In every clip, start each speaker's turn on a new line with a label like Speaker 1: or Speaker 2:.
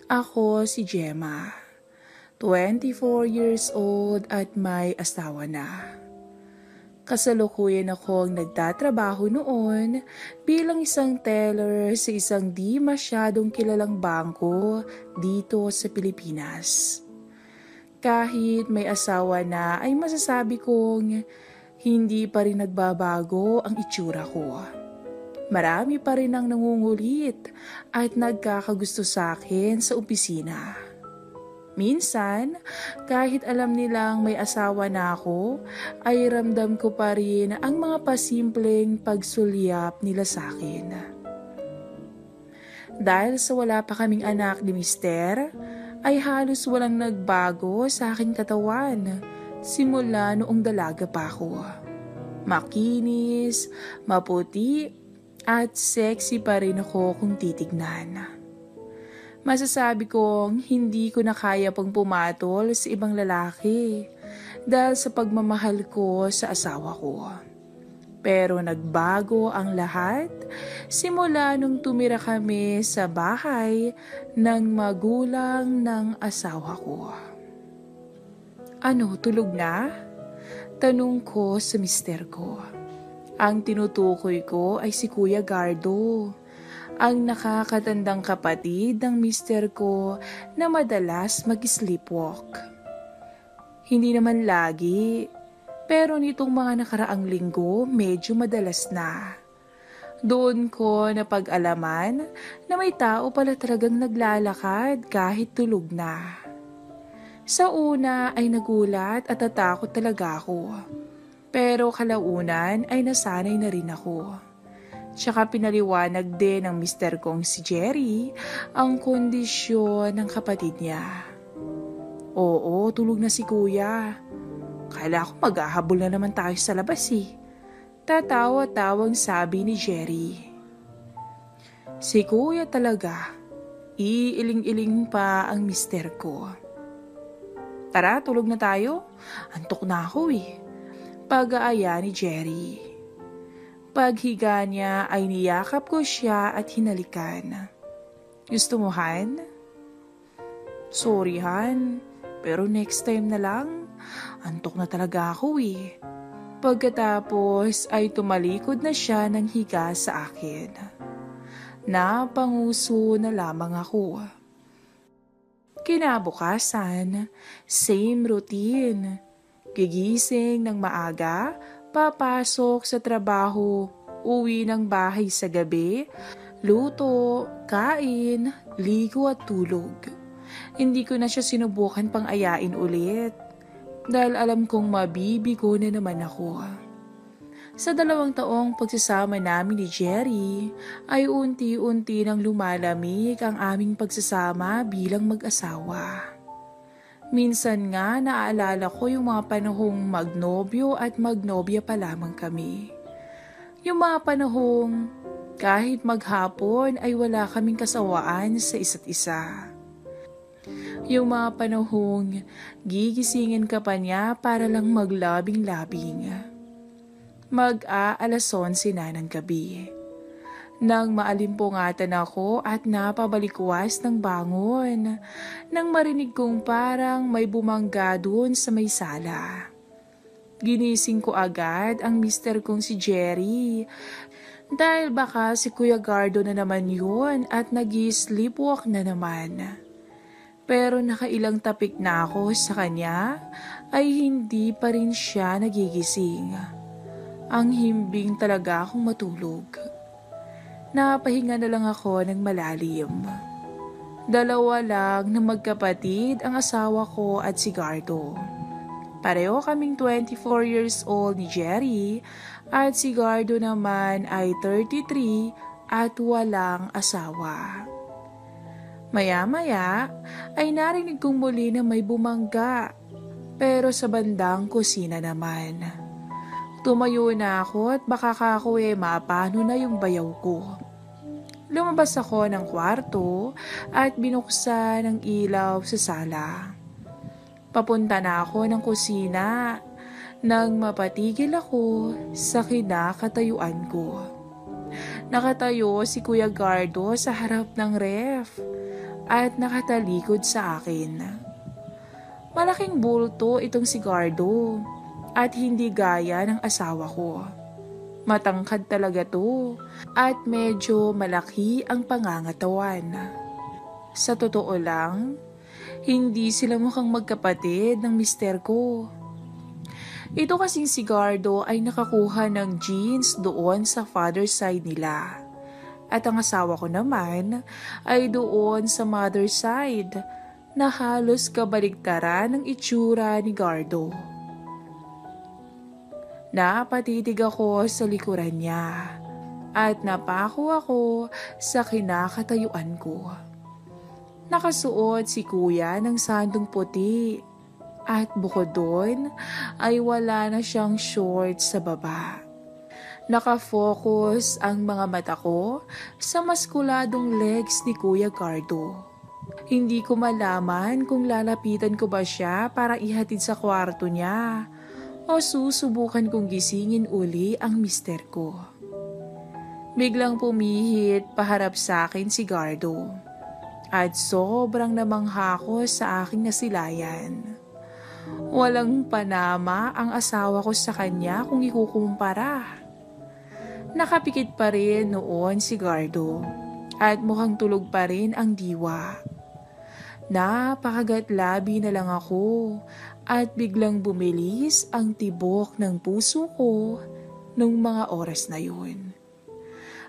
Speaker 1: Ako si Gemma, 24 years old at may asawa na. Kasalukuyan akong nagtatrabaho noon bilang isang teller sa isang di masyadong kilalang bangko dito sa Pilipinas. Kahit may asawa na ay masasabi kong hindi pa rin nagbabago ang itsura ko. Marami pa rin ang nangungulit at nagkakagusto sa akin sa opisina. Minsan, kahit alam nilang may asawa na ako, ay ramdam ko pa rin ang mga pasimpleng pagsulyap nila sa akin. Dahil sa wala pa kaming anak ni Mister, ay halos walang nagbago sa aking katawan simula noong dalaga pa ako. Makinis, maputi, at sexy pa rin ako kung titignan. Masasabi kong hindi ko na kaya pang pumatol sa ibang lalaki dahil sa pagmamahal ko sa asawa ko. Pero nagbago ang lahat simula nung tumira kami sa bahay ng magulang ng asawa ko. Ano, tulog na? Tanong ko sa mister ko. Ang tinutukoy ko ay si Kuya Gardo, ang nakakatandang kapatid ng mister ko na madalas mag-sleepwalk. Hindi naman lagi, pero nitong mga nakaraang linggo medyo madalas na. Doon ko napag-alaman na may tao pala talagang naglalakad kahit tulog na. Sa una ay nagulat at natakot talaga ako. Pero kalaunan ay nasanay na rin ako. Tsaka pinaliwanag din ng mister kong si Jerry ang kondisyon ng kapatid niya. Oo, tulog na si kuya. Kala ko maghahabol na naman tayo sa labas eh. Tatawa-tawang sabi ni Jerry. Si kuya talaga. Iiling-iling pa ang mister ko. Tara, tulog na tayo. Antok na ako eh. Pag-aaya ni Jerry. Paghiga niya ay niyakap ko siya at hinalikan. Gusto mo, Han? Sorry, Han. Pero next time na lang. Antok na talaga ako eh. Pagkatapos ay tumalikod na siya ng higa sa akin. Napanguso na lamang ako. Kinabukasan, same routine. Gigising ng maaga, papasok sa trabaho, uwi ng bahay sa gabi, luto, kain, ligo at tulog. Hindi ko na siya sinubukan pang ayain ulit dahil alam kong mabibigo na naman ako. Sa 2 taong pagsasama namin ni Jerry ay unti-unti nang lumalamig ang aming pagsasama bilang mag-asawa. Minsan nga naaalala ko yung mga panahong magnobyo at magnobya pa lamang kami. Yung mga panahong kahit maghapon ay wala kaming kasawaan sa isa't isa. Yung mga panahong gigisingin ka pa niya para lang maglabing-labing. Mag-aalas 11 na ng gabi. Nang maalimpungatan ako at napabalikwas ng bangon, nang marinig kong parang may bumangga doon sa may sala. Ginising ko agad ang mister kong si Jerry, dahil baka si Kuya Gardo na naman yun at nag-sleepwalk na naman. Pero nakailang tapik na ako sa kanya ay hindi pa rin siya nagigising. Ang himbing talaga akong matulog. Napahinga na lang ako ng malalim. 2 lang na magkapatid ang asawa ko at si Gardo. Pareho kaming 24 years old ni Jerry at si Gardo naman ay 33 at walang asawa. Maya-maya ay narinig kong muli na may bumangga, pero sa bandang kusina naman. Tumayo na ako at baka kako mapano na yung bayaw ko. Lumabas ako ng kwarto at binuksan ang ilaw sa sala. Papunta na ako ng kusina nang mapatigil ako sa kinakatayuan ko. Nakatayo si Kuya Gardo sa harap ng ref at nakatalikod sa akin. Malaking bulto itong si Gardo at hindi gaya ng asawa ko. Matangkad talaga to at medyo malaki ang pangangatawan. Sa totoo lang, hindi sila mukhang magkapatid ng mister ko. Ito kasing si Gardo ay nakakuha ng genes doon sa father side nila. At ang asawa ko naman ay doon sa mother side na halos kabaligtaran ng itsura ni Gardo. Napatitig ako sa likuran niya at napako ako sa kinakatayuan ko. Nakasuot si kuya ng sandong puti at bukod doon ay wala na siyang shorts sa baba. Nakafocus ang mga mata ko sa maskuladong legs ni Kuya Gardo. Hindi ko malaman kung lalapitan ko ba siya para ihatid sa kwarto niya o susubukan kong gisingin uli ang mister ko. Biglang pumihit paharap sa akin si Gardo at sobrang namangha ko sa aking nasilayan. Walang panama ang asawa ko sa kanya kung ikukumpara. Nakapikit pa rin noon si Gardo at mukhang tulog pa rin ang diwa. Napakagatlabi na lang ako at biglang bumilis ang tibok ng puso ko nung mga oras na yun.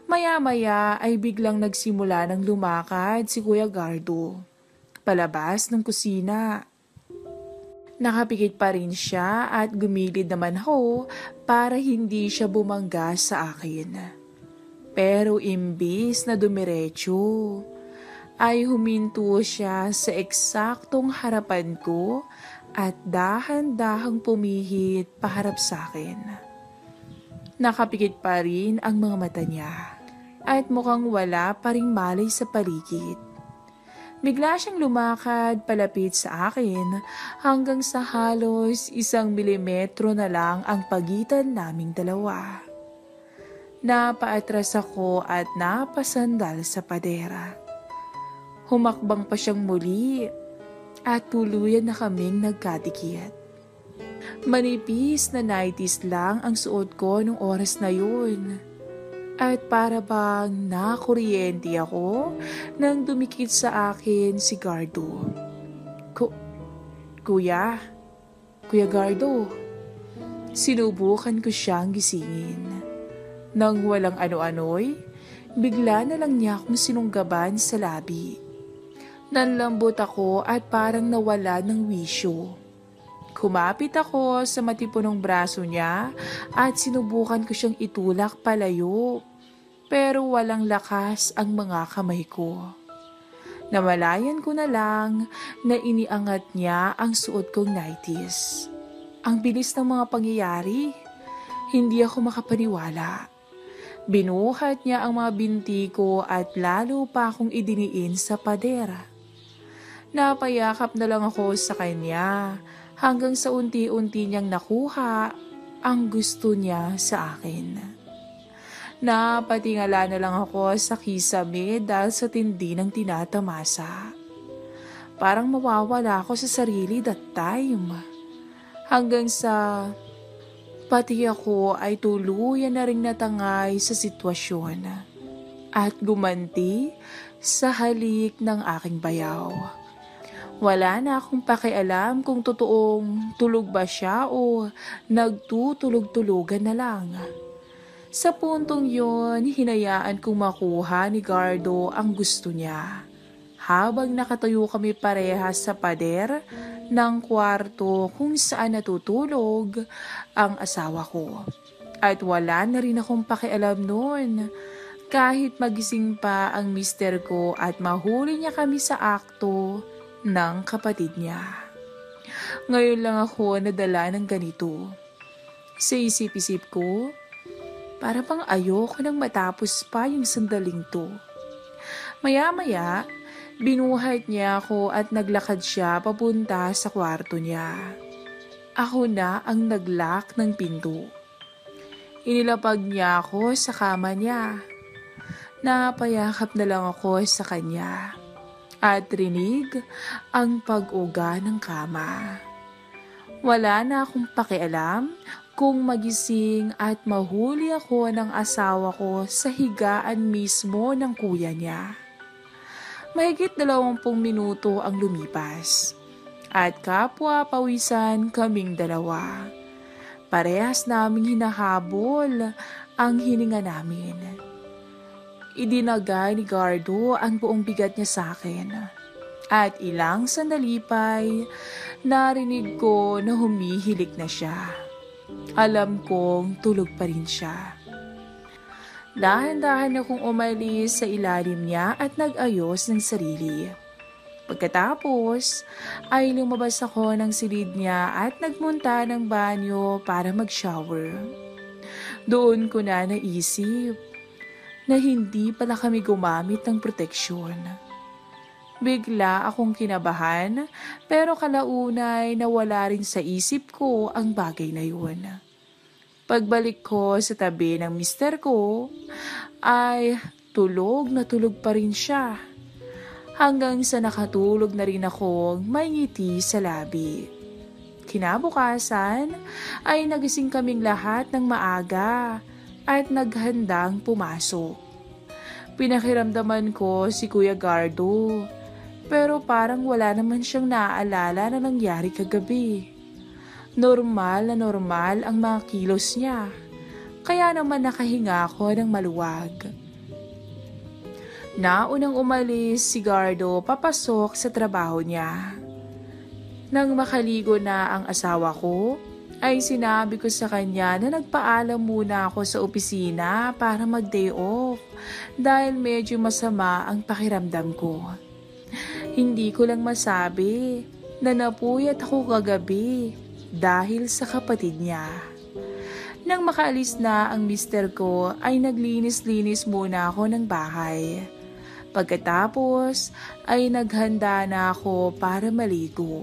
Speaker 1: Maya-maya ay biglang nagsimula ng lumakad si Kuya Gardo palabas ng kusina. Nakapikit pa rin siya at gumilid naman ako para hindi siya bumangga sa akin. Pero imbis na dumiretso, ay huminto siya sa eksaktong harapan ko at dahan-dahang pumihit paharap sa akin. Nakapikit pa rin ang mga mata niya at mukhang wala pa ring malay sa paligid. Bigla siyang lumakad palapit sa akin hanggang sa halos 1 milimetro na lang ang pagitan naming dalawa. Napaatras ako at napasandal sa padera. Humakbang pa siyang muli at tuluyan na kaming nagkadikit. Manipis na nighties lang ang suot ko nung oras na yun. At para bang nakuryente ako nang dumikit sa akin si Gardo. Kuya Gardo. Sinubukan ko siyang gisingin. Nang walang ano-ano'y, bigla na lang niya akong sinunggaban sa labi. Nanlambot ako at parang nawala ng wisyo. Kumapit ako sa matipunong braso niya at sinubukan ko siyang itulak palayo. Pero walang lakas ang mga kamay ko. Namalayan ko na lang na iniangat niya ang suot kong nighties. Ang bilis ng mga pangyayari. Hindi ako makapaniwala. Binuhat niya ang mga binti ko at lalo pa akong idiniin sa padera. Napayakap na lang ako sa kanya hanggang sa unti-unti niyang nakuha ang gusto niya sa akin. Napatingala na lang ako sa kisame dahil sa tindi ng tinatamasa. Parang mawawala ako sa sarili that time. Hanggang sa pati ako ay tuluyan na ring natangay sa sitwasyon at gumanti sa halik ng aking bayaw. Wala na akong pakialam kung totoong tulog ba siya o nagtutulog-tulugan na lang. Sa puntong yon, hinayaan kong makuha ni Gardo ang gusto niya. Habang nakatayo kami parehas sa pader ng kwarto kung saan natutulog ang asawa ko. At wala na rin akong pakialam noon. Kahit magising pa ang mister ko at mahuli niya kami sa akto ng kapatid niya. Ngayon lang ako nadala ng ganito. Sa isip-isip ko, para bang ayoko nang matapos pa yung sandaling to. Maya-maya, binuhat niya ako at naglakad siya papunta sa kwarto niya. Ako na ang naglock ng pinto. Inilapag niya ako sa kama niya. Napayakap na lang ako sa kanya. at rinig ang pag-uga ng kama. Wala na akong pakialam kung magising at mahuli ako ng asawa ko sa higaan mismo ng kuya niya. Mahigit 20 minuto ang lumipas at kapwa pawisan kaming dalawa. Parehas naming hinahabol ang hininga namin. Idinagay ni Gardo ang buong bigat niya sa akin. At ilang sandali pa'y narinig ko na humihilik na siya. Alam kong tulog pa rin siya. Dahan-dahan akong umalis sa ilalim niya at nag-ayos ng sarili. Pagkatapos ay lumabas ako ng silid niya at nagmunta ng banyo para mag-shower. Doon ko na naisip na hindi pala kami gumamit ng proteksyon. Bigla akong kinabahan pero kalaunay nawala rin sa isip ko ang bagay na yun. Pagbalik ko sa tabi ng mister ko ay tulog na tulog pa rin siya. Hanggang sa nakatulog na rin akong may ngiti sa labi. Kinabukasan ay nagising kaming lahat ng maaga at naghandang pumasok. Pinakiramdaman ko si Kuya Gardo. Pero parang wala naman siyang naaalala na nangyari kagabi. Normal ang mga kilos niya. Kaya naman nakahinga ako ng maluwag. Naunang umalis si Gardo papasok sa trabaho niya. Nang makaligo na ang asawa ko, ay sinabi ko sa kanya na nagpaalam muna ako sa opisina para mag-day off dahil medyo masama ang pakiramdam ko. Hindi ko lang masabi na napuyat ako kagabi dahil sa kapatid niya. Nang makaalis na ang mister ko ay naglinis-linis muna ako ng bahay. Pagkatapos ay naghanda na ako para maligo.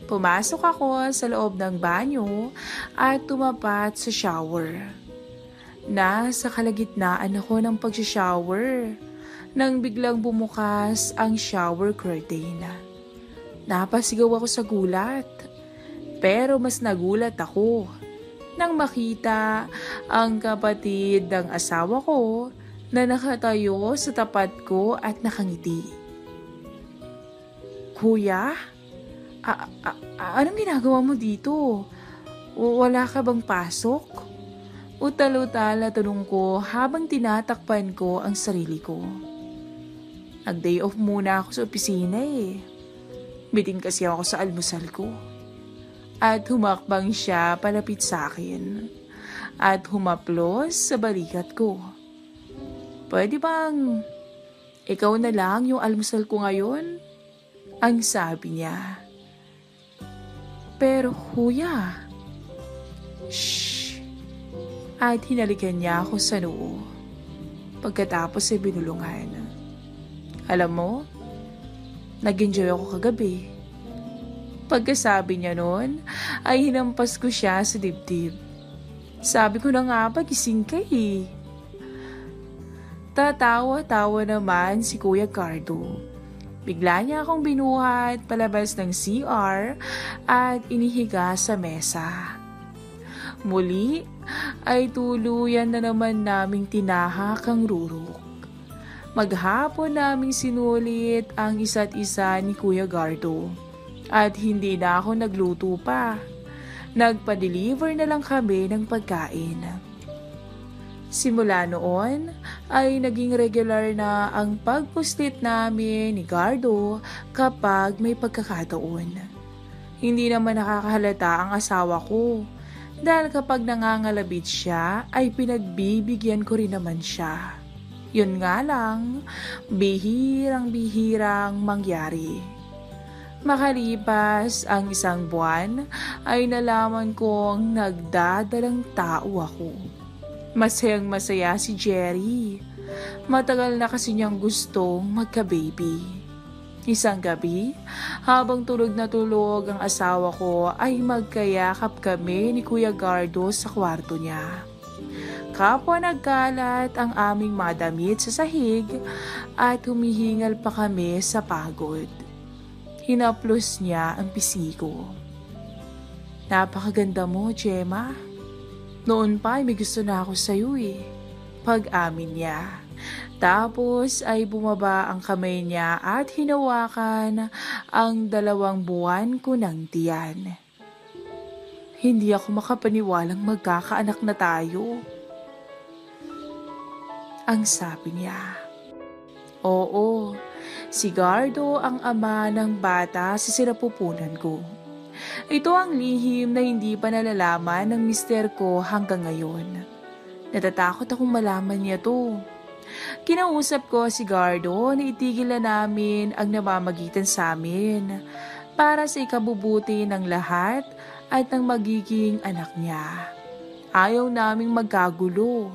Speaker 1: Pumasok ako sa loob ng banyo at tumapat sa shower. Nasa kalagitnaan ako ng pag-shower nang biglang bumukas ang shower curtain. Napasigaw ako sa gulat, pero mas nagulat ako nang makita ang kapatid ng asawa ko na nakatayo sa tapat ko at nakangiti. Kuya, anong ginagawa mo dito? Wala ka bang pasok? Utal-utal na tanong ko habang tinatakpan ko ang sarili ko. Nag-day off muna ako sa opisina eh. Bitin kasi ako sa almusal ko. At humakbang siya palapit sa akin. At humaplos sa balikat ko. Pwede bang ikaw na lang yung almusal ko ngayon? Ang sabi niya. Pero kuya. Shh. At hinalikan niya ako sa noo. Pagkatapos ay binulungan. Alam mo, nag-enjoy ako kagabi. Pagkasabi niya noon, ay hinampas ko siya sa dibdib. Sabi ko na nga ba, gising ka eh. Tatawa-tawa naman si Kuya Gardo. Bigla niya akong binuhat palabas ng CR at inihiga sa mesa. Muli ay tuluyan na naman naming tinahak ang rurok. Maghapon naming sinulit ang isa't isa ni Kuya Gardo. At hindi na ako nagluto pa. Nagpa-deliver na lang kami ng pagkain. Simula noon ay naging regular na ang pagpuslit namin ni Gardo kapag may pagkakataon. Hindi naman nakakahalata ang asawa ko. Dahil kapag nangangalabit siya ay pinagbibigyan ko rin naman siya. Yun nga lang, bihirang-bihirang mangyari. Makalipas ang 1 buwan ay nalaman kong nagdadalang tao ako. Masayang-masaya si Jerry. Matagal na kasi niyang gustong magka-baby. Isang gabi, habang tulog na tulog ang asawa ko ay magkayakap kami ni Kuya Gardo sa kwarto niya. Kapwa nagkalat ang aming mga damit sa sahig at humihingal pa kami sa pagod. Hinaplos niya ang pisi ko. Napakaganda mo, Gemma. Noon pa ay may gusto na ako sa'yo eh. Pag-amin niya. Tapos ay bumaba ang kamay niya at hinawakan ang 2 buwan ko ng tiyan. Hindi ako makapaniwalang magkakaanak na tayo. Ang sabi niya. Oo, si Gardo ang ama ng bata sa sinapupunan ko. Ito ang lihim na hindi pa nalalaman ng mister ko hanggang ngayon. Natatakot akong malaman niya to. Kinausap ko si Gardo na itigil na namin ang namamagitan sa amin para sa ikabubuti ng lahat at ng magiging anak niya. Ayaw naming magkagulo.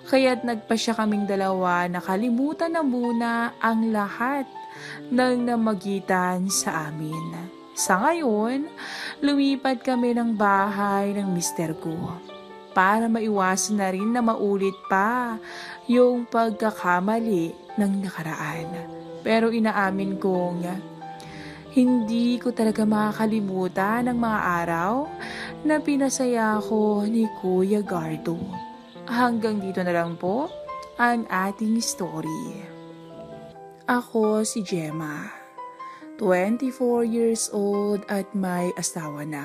Speaker 1: Kaya't nagpasya kaming 2 na kalimutan na muna ang lahat ng namagitan sa amin. Sa ngayon, lumipat kami ng bahay ng mister ko para maiwasan na rin na maulit pa yung pagkakamali ng nakaraan. Pero inaamin kong hindi ko talaga makakalimutan ang mga araw na pinasaya ko ni Kuya Gardo. Hanggang dito na lang po ang ating story. Ako si Gemma, 24 years old at may asawa na.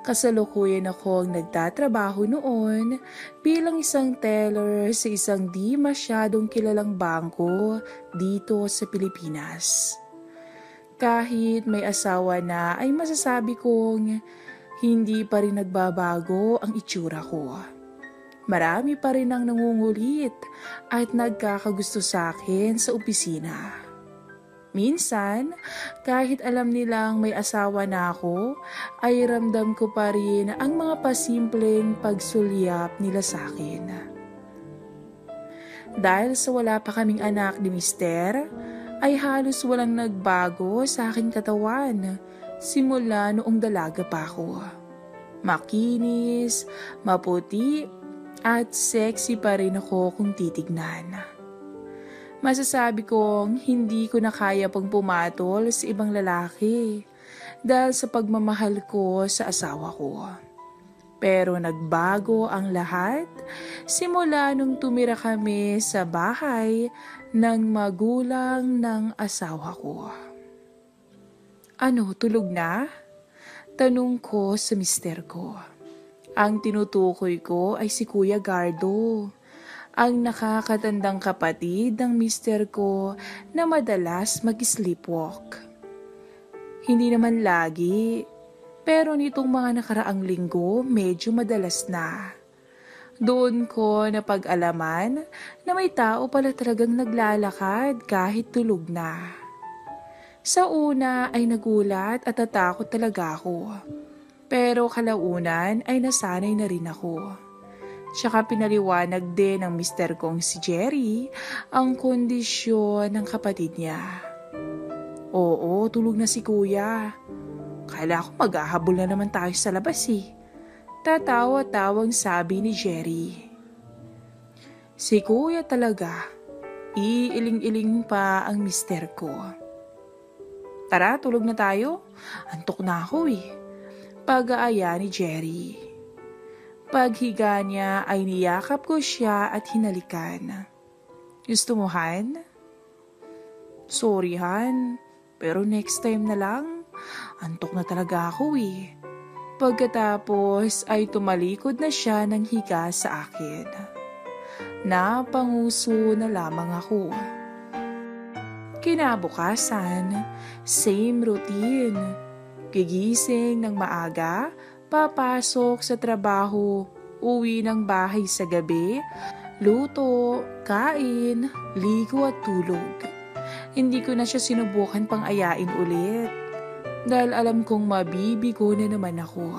Speaker 1: Kasalukuyan akong nagtatrabaho noon bilang isang teller sa isang di masyadong kilalang bangko dito sa Pilipinas. Kahit may asawa na ay masasabi kong hindi pa rin nagbabago ang itsura ko. Marami pa rin ang nangungulit at nagkakagusto sa akin sa opisina. Minsan, kahit alam nilang may asawa na ako, ay ramdam ko pa rin ang mga pasimpleng pagsulyap nila sa akin. Dahil sa wala pa kaming anak ni mister, ay halos walang nagbago sa aking katawan simula noong dalaga pa ako. Makinis, maputi, at sexy pa rin ako kung titignan. Masasabi kong hindi ko na kaya pang pumatol sa ibang lalaki dahil sa pagmamahal ko sa asawa ko. Pero nagbago ang lahat simula nung tumira kami sa bahay ng magulang ng asawa ko. Ano, tulog na? Tanong ko sa mister ko. Ang tinutukoy ko ay si Kuya Gardo, ang nakakatandang kapatid ng mister ko na madalas mag-sleepwalk. Hindi naman lagi, pero nitong mga nakaraang linggo medyo madalas na. Doon ko napag-alaman na may tao pala talagang naglalakad kahit tulog na. Sa una ay nagulat at natakot talaga ako. Pero kalaunan ay nasanay na rin ako. Tsaka pinaliwanag din ng mister kong si Jerry ang kondisyon ng kapatid niya. Oo, tulog na si kuya. Kala ko maghahabol na naman tayo sa labas eh. Tatawa-tawang sabi ni Jerry. Si kuya talaga. Iiling-iling pa ang mister ko. Tara, tulog na tayo. Antok na ako eh. Pag-aaya ni Jerry. Paghiga niya ay niyakap ko siya at hinalikan. Gusto mo, Han? Sorry, Han. Pero next time na lang. Antok na talaga ako eh. Pagkatapos ay tumalikod na siya ng higa sa akin. Napanguso na lamang ako. Kinabukasan, same routine. Gigising ng maaga, papasok sa trabaho, uwi ng bahay sa gabi, luto, kain, ligo at tulog. Hindi ko na siya sinubukan pang ayain ulit dahil alam kong mabibigo na naman ako.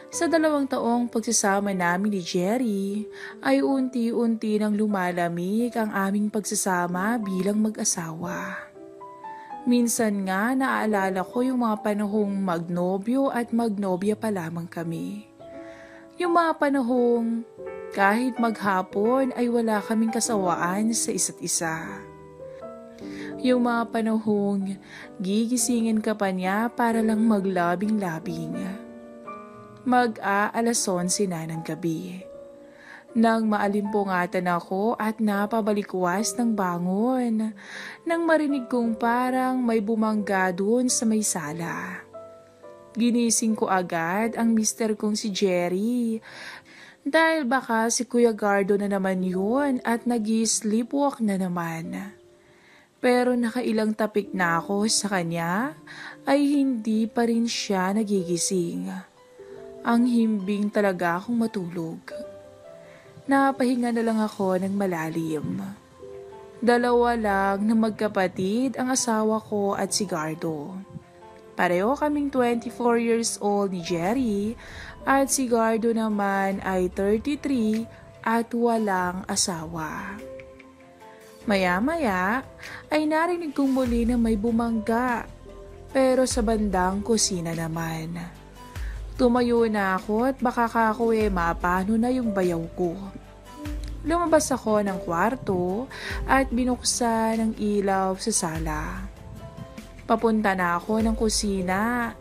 Speaker 1: Sa 2 taong pagsasama namin ni Jerry ay unti-unti nang lumalamig ang aming pagsasama bilang mag-asawa. Minsan nga naaalala ko yung mga panahong magnobyo at magnobya pa lamang kami. Yung mga panahong kahit maghapon ay wala kaming kasawaan sa isa't isa. Yung mga panahong gigisingin ka pa niya para lang maglabing-labing. Mag-aalas 11 na ng gabi. Nang maalimpungatan ako at napabalikwas ng bangon, nang marinig kong parang may bumangga doon sa may sala. Ginising ko agad ang mister kong si Jerry, dahil baka si Kuya Gardo na naman yun at nag-sleepwalk na naman. Pero nakailang tapik na ako sa kanya ay hindi pa rin siya nagigising. Ang himbing talaga akong matulog. Napahinga na lang ako ng malalim. Dalawa lang na magkapatid ang asawa ko at si Gardo. Pareho kaming 24 years old ni Jerry at si Gardo naman ay 33 at walang asawa. Maya-maya ay narinig kong muli na may bumangga, pero sa bandang kusina naman. Tumayo na ako at baka kako mapano na yung bayaw ko. Lumabas ako ng kwarto at binuksan ang ilaw sa sala. Papunta na ako ng kusina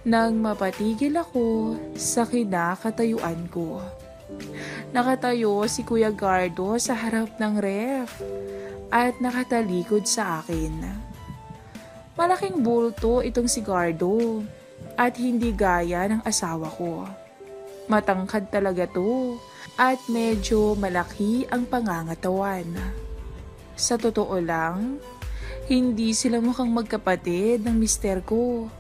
Speaker 1: nang mapatigil ako sa kinakatayuan ko. Nakatayo si Kuya Gardo sa harap ng ref at nakatalikod sa akin. Malaking bulto itong si Gardo at hindi gaya ng asawa ko. Matangkad talaga to at medyo malaki ang pangangatawan. Sa totoo lang, hindi sila mukhang magkapatid ng mister ko.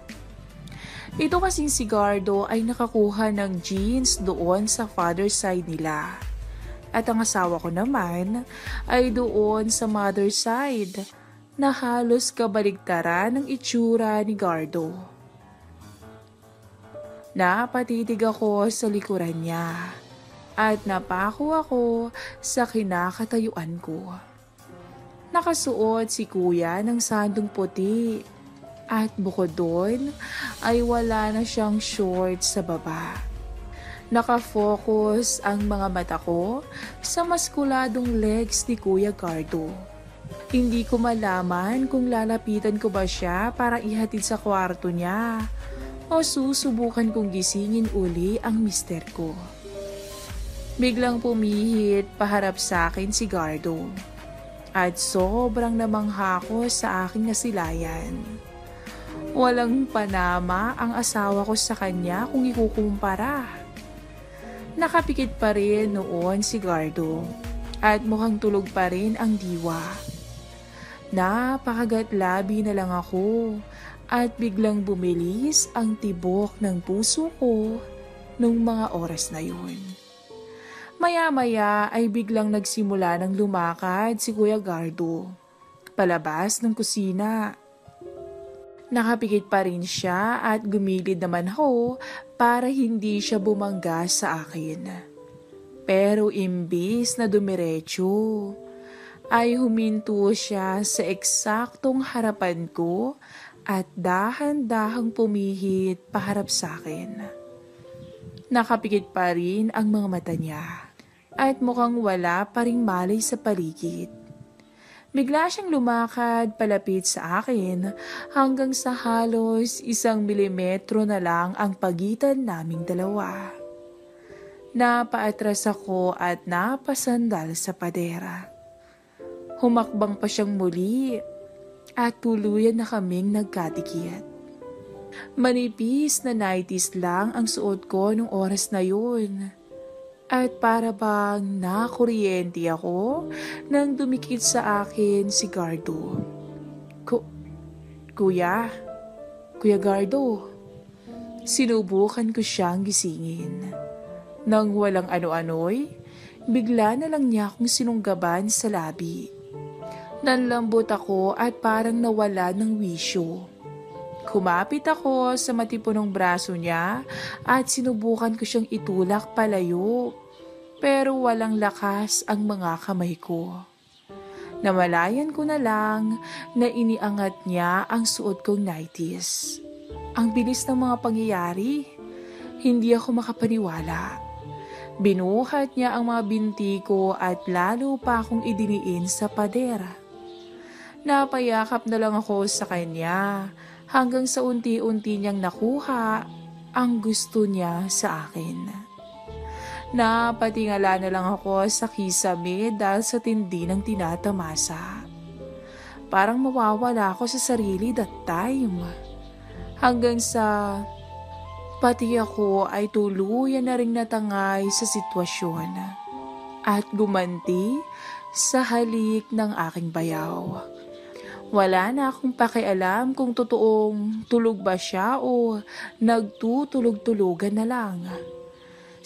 Speaker 1: Ito kasing si Gardo ay nakakuha ng genes doon sa father's side nila. At ang asawa ko naman ay doon sa mother's side na halos kabaligtaran ng itsura ni Gardo. Napatitig ako sa likuran niya at napako ako sa kinakatayuan ko. Nakasuot si kuya ng sandong puti at bukod doon ay wala na siyang shorts sa baba. Nakafocus ang mga mata ko sa maskuladong legs ni Kuya Gardo. Hindi ko malaman kung lalapitan ko ba siya para ihatid sa kwarto niya o susubukan kong gisingin uli ang mister ko. Biglang pumihit paharap sa akin si Gardo at sobrang namangha ko sa aking nasilayan. Walang panama ang asawa ko sa kanya kung ikukumpara. Nakapikit pa rin noon si Gardo at mukhang tulog pa rin ang diwa. Napakagatlabi na lang ako at biglang bumilis ang tibok ng puso ko nung mga oras na yun. Maya-maya ay biglang nagsimula ng lumakad si Kuya Gardo palabas ng kusina. Nakapikit pa rin siya at gumilid naman ako para hindi siya bumangga sa akin. Pero imbis na dumiretso, ay huminto siya sa eksaktong harapan ko at dahan-dahang pumihit paharap sa akin. Nakapikit pa rin ang mga mata niya at mukhang wala pa ring malay sa paligid. Bigla siyang lumakad palapit sa akin hanggang sa halos 1 milimetro na lang ang pagitan naming dalawa. Napaatras ako at napasandal sa padera. Humakbang pa siyang muli at tuluyan na kaming nagkadikit. Manipis na nighties lang ang suot ko nung oras na yun. At para bang nakuryente ako nang dumikit sa akin si Gardo. Kuya Gardo. Sinubukan ko siyang gisingin. Nang walang ano-ano'y, bigla na lang niya akong sinunggaban sa labi. Nanlambot ako at parang nawala ng wisyo. Kumapit ako sa matipunong braso niya at sinubukan ko siyang itulak palayo. Pero walang lakas ang mga kamay ko. Namalayan ko na lang na iniangat niya ang suot kong nighties. Ang bilis ng mga pangyayari. Hindi ako makapaniwala. Binuhat niya ang mga binti ko at lalo pa akong idiniin sa pader. Napayakap na lang ako sa kanya hanggang sa unti-unti niyang nakuha ang gusto niya sa akin. Napatingala na lang ako sa kisame dahil sa tindi ng tinatamasa. Parang mawawala ako sa sarili that time. Hanggang sa pati ako ay tuluyan na ring natangay sa sitwasyon at gumanti sa halik ng aking bayaw. Wala na akong pakialam kung totoong tulog ba siya o nagtutulog-tulugan na lang.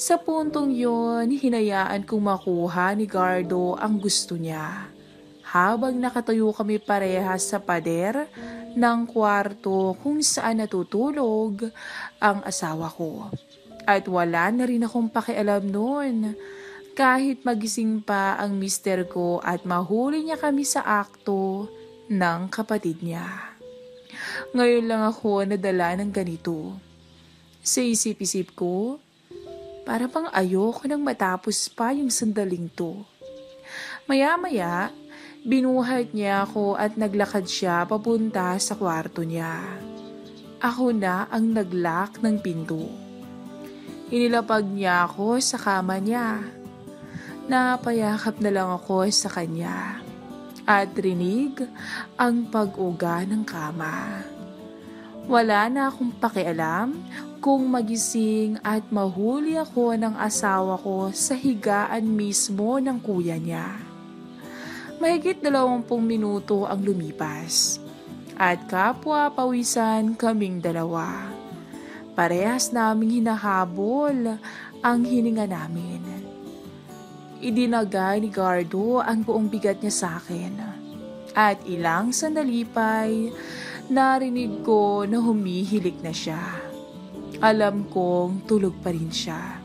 Speaker 1: Sa puntong yon, hinayaan kong makuha ni Gardo ang gusto niya. Habang nakatayo kami parehas sa pader ng kwarto kung saan natutulog ang asawa ko. At wala na rin akong pakialam noon. Kahit magising pa ang mister ko at mahuli niya kami sa akto ng kapatid niya. Ngayon lang ako nadala ng ganito. Sa isip-isip ko, para bang ayoko nang matapos pa yung sandaling to. Maya-maya, binuhat niya ako at naglakad siya papunta sa kwarto niya. Ako na ang naglock ng pinto. Inilapag niya ako sa kama niya. Napayakap na lang ako sa kanya. At rinig ang pag-uga ng kama. Wala na akong pakialam kung magising at mahuli ako ng asawa ko sa higaan mismo ng kuya niya. Mahigit 20 minuto ang lumipas at kapwa pawisan kaming dalawa. Parehas naming hinahabol ang hininga namin. Idinagay ni Gardo ang buong bigat niya sa akin. At ilang sandali pa'y narinig ko na humihilik na siya. Alam kong tulog pa rin siya.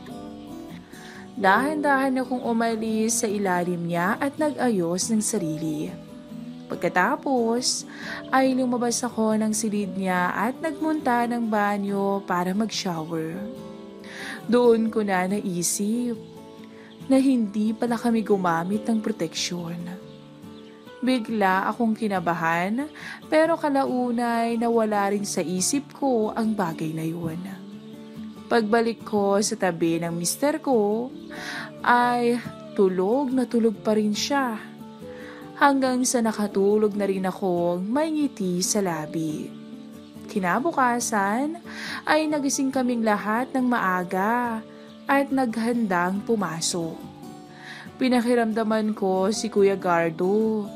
Speaker 1: Dahan-dahan akong umalis sa ilalim niya at nag-ayos ng sarili. Pagkatapos ay lumabas ako ng silid niya at nagmunta ng banyo para mag-shower. Doon ko na naisip na hindi pala kami gumamit ng proteksyon. Bigla akong kinabahan pero kalaunay nawala rin sa isip ko ang bagay na yun. Pagbalik ko sa tabi ng mister ko ay tulog na tulog pa rin siya. Hanggang sa nakatulog na rin akong may ngiti sa labi. Kinabukasan ay nagising kaming lahat ng maaga at naghandang pumasok. Pinakiramdaman ko si Kuya Gardo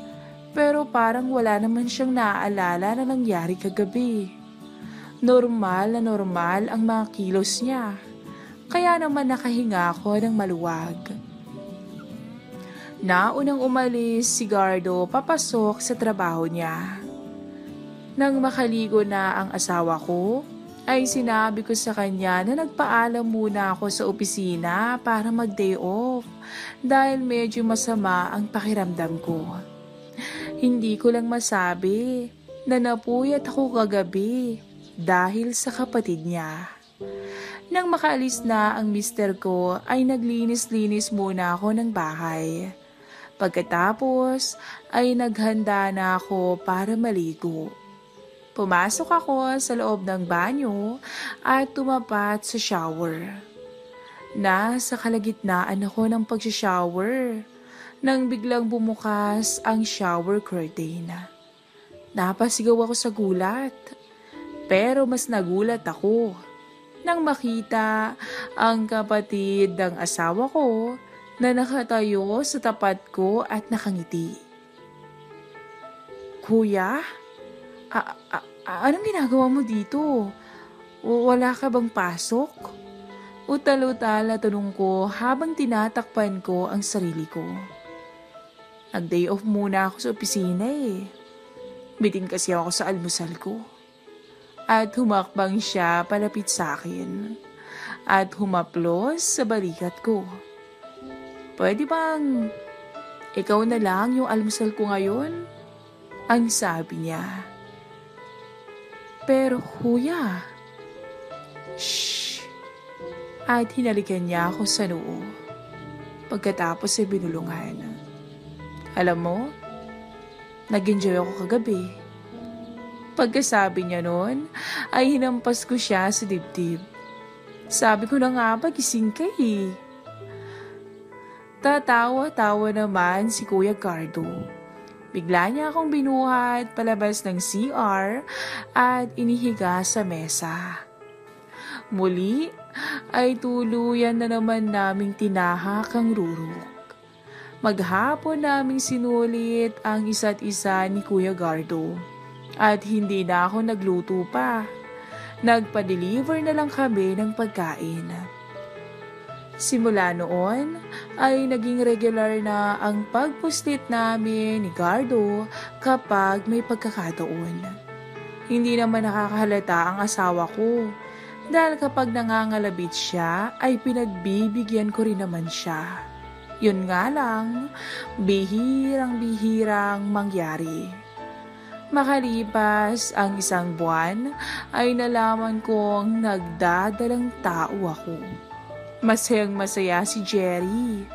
Speaker 1: pero parang wala naman siyang naaalala na nangyari kagabi. Normal ang mga kilos niya, kaya naman nakahinga ako ng maluwag. Naunang umalis si Gardo papasok sa trabaho niya. Nang makaligo na ang asawa ko, ay sinabi ko sa kanya na nagpaalam muna ako sa opisina para mag-day off dahil medyo masama ang pakiramdam ko. Hindi ko lang masabi na napuyat ako kagabi dahil sa kapatid niya. Nang makaalis na ang mister ko ay naglinis-linis muna ako ng bahay. Pagkatapos ay naghanda na ako para maligo. Pumasok ako sa loob ng banyo at tumapat sa shower. Nasa kalagitnaan ako ng pag-shower nang biglang bumukas ang shower curtain. Napasigaw ako sa gulat. Pero mas nagulat ako nang makita ang kapatid ng asawa ko na nakatayo sa tapat ko at nakangiti. Kuya, anong ginagawa mo dito? Wala ka bang pasok? Utal-utal na tanong ko habang tinatakpan ko ang sarili ko. Nag-day off muna ako sa opisina eh. Bitin kasi ako sa almusal ko. At humakbang siya palapit sa akin at humaplos sa balikat ko. Pwede bang ikaw na lang yung almusal ko ngayon? Ang sabi niya. Pero kuya, shh! At hinalikan niya ako sa noo. pagkatapos ay binulungan. Alam mo, nag-enjoy ako kagabi. Pagkasabi niya noon, ay hinampas ko siya sa dibdib. Sabi ko na nga ba, gising ka eh. Tatawa-tawa naman si Kuya Gardo. Bigla niya akong binuhat palabas ng CR at inihiga sa mesa. Muli ay tuluyan na naman naming tinahak ang rurok. Maghapon naming sinulit ang isa't isa ni Kuya Gardo. At hindi na ako nagluto pa. Nagpa-deliver na lang kami ng pagkain. Simula noon ay naging regular na ang pagpuslit namin ni Gardo kapag may pagkakataon. Hindi naman nakakahalata ang asawa ko dahil kapag nangangalabit siya ay pinagbibigyan ko rin naman siya. Yun nga lang, bihirang-bihirang mangyari. Makalipas ang isang buwan ay nalaman kong nagdadalang tao ako. Masayang masaya si Jerry.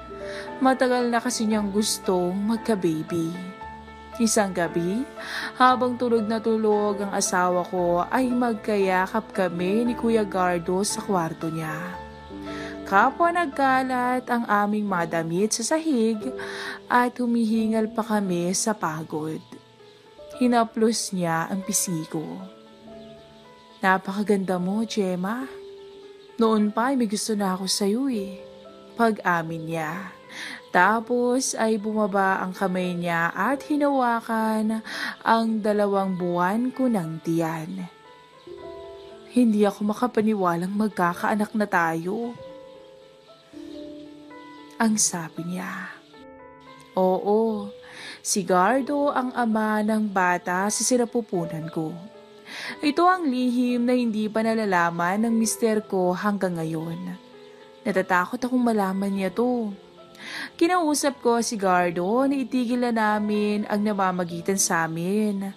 Speaker 1: Matagal na kasi niyang gustong magka-baby. Isang gabi, habang tulog na tulog ang asawa ko ay magkayakap kami ni Kuya Gardo sa kwarto niya. Kapwa nagkalat ang aming mga damit sa sahig at humihingal pa kami sa pagod. Hinaplos niya ang pisi ko. Napakaganda mo, Gemma. Noon pa ay may gusto na ako sa'yo eh. Pag-amin niya. Tapos ay bumaba ang kamay niya at hinawakan ang 2 buwan ko ng tiyan. Hindi ako makapaniwalang magkakaanak na tayo. Ang sabi niya. Oo, si Gardo ang ama ng bata sa sinapupunan ko. Ito ang lihim na hindi pa nalalaman ng mister ko hanggang ngayon. Natatakot akong malaman niya to. Kinausap ko si Gardo na itigil na namin ang namamagitan sa amin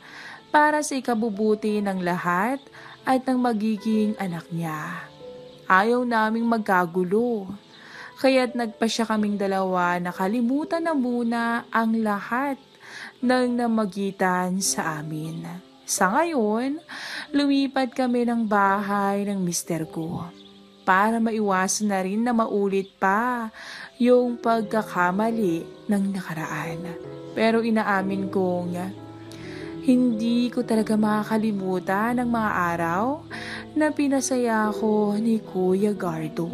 Speaker 1: para sa ikabubuti ng lahat at ng magiging anak niya. Ayaw naming magkagulo. Kaya't nagpasya kaming dalawa na kalimutan na muna ang lahat ng namagitan sa amin. Sa ngayon, lumipat kami ng bahay ng mister ko para maiwasan na rin na maulit pa yung pagkakamali ng nakaraan. Pero inaamin kong hindi ko talaga makakalimutan ang mga araw na pinasaya ko ni Kuya Gardo.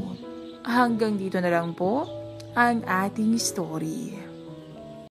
Speaker 1: Hanggang dito na lang po ang ating story.